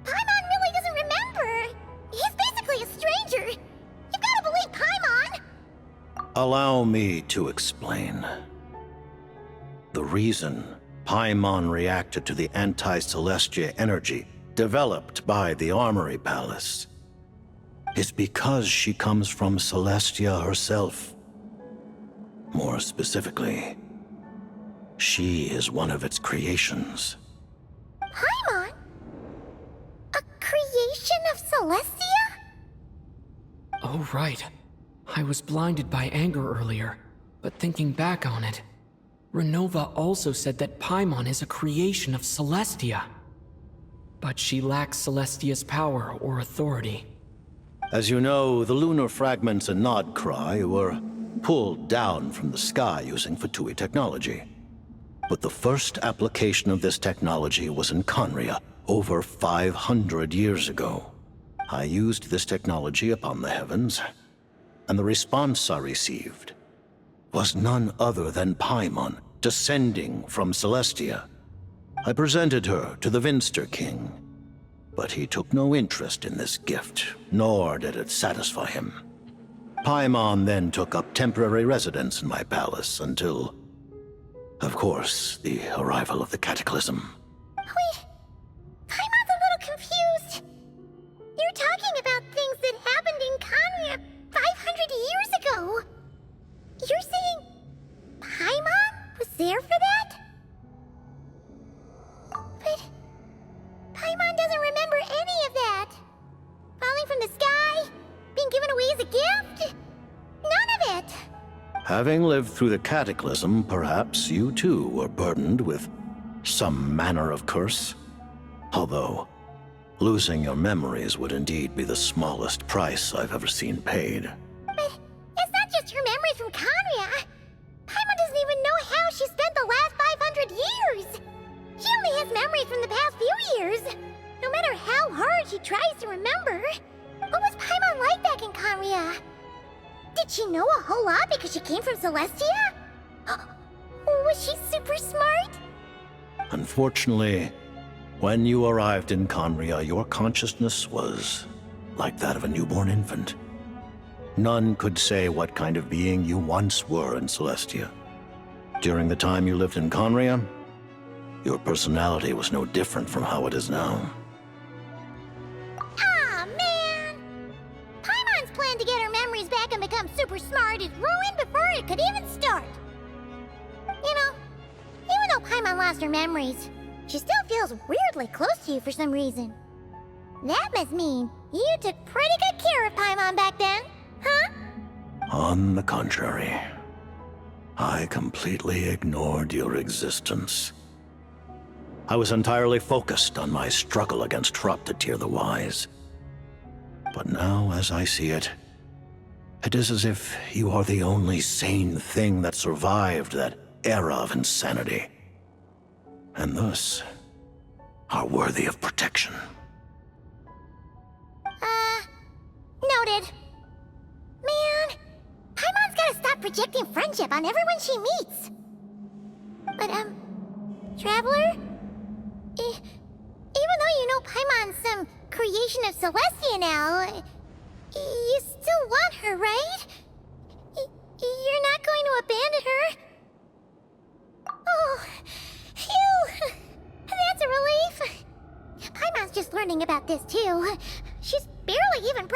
Paimon really doesn't remember. He's basically a stranger. You've got to believe Paimon. Allow me to explain. The reason Paimon reacted to the anti-Celestia energy developed by the Armory Palace is because she comes from Celestia herself. More specifically, she is one of its creations. Paimon? A creation of Celestia? Oh, right. I was blinded by anger earlier, but thinking back on it, Renova also said that Paimon is a creation of Celestia. But she lacks Celestia's power or authority. As you know, the lunar fragments in Nodcry were pulled down from the sky using Fatui technology. But the first application of this technology was in Conria over 500 years ago. I used this technology upon the heavens, and the response I received was none other than Paimon descending from Celestia. I presented her to the Vinster King, but he took no interest in this gift, nor did it satisfy him. Paimon then took up temporary residence in my palace until, of course, the arrival of the Cataclysm. Wait, Paimon's a little confused. You're talking about things that happened in Conria 500 years ago. You're saying Paimon was there for that? But Paimon doesn't remember any of that. Falling from the sky, being given away as a gift, none of it. Having lived through the Cataclysm, perhaps you too were burdened with some manner of curse. Although, losing your memories would indeed be the smallest price I've ever seen paid. But it's not just her memories from Conria. Paimon doesn't even know how she spent the last 500 years. She only has memories from the past few years. No matter how hard she tries to remember. What was Paimon like back in Conria? Did she know a whole lot because she came from Celestia? Was she super smart? Unfortunately, when you arrived in Conria, your consciousness was like that of a newborn infant. None could say what kind of being you once were in Celestia. During the time you lived in Conria, your personality was no different from how it is now. Aw, man! Paimon's plan to get her memories back and become super smart is ruined before it could even start. You know, even though Paimon lost her memories, she still feels weirdly close to you for some reason. That must mean you took pretty good care of Paimon back then, huh? On the contrary, I completely ignored your existence. I was entirely focused on my struggle against Troptatir the Wise. But now, as I see it, it is as if you are the only sane thing that survived that era of insanity, and thus are worthy of protection. Noted. Man, Paimon's gotta stop projecting friendship on everyone she meets. But, Traveler? Even though you know Paimon's some creation of Celestia now, you still want her, right? You're not going to abandon her? Oh, phew! That's a relief. Paimon's just learning about this, too. She's barely even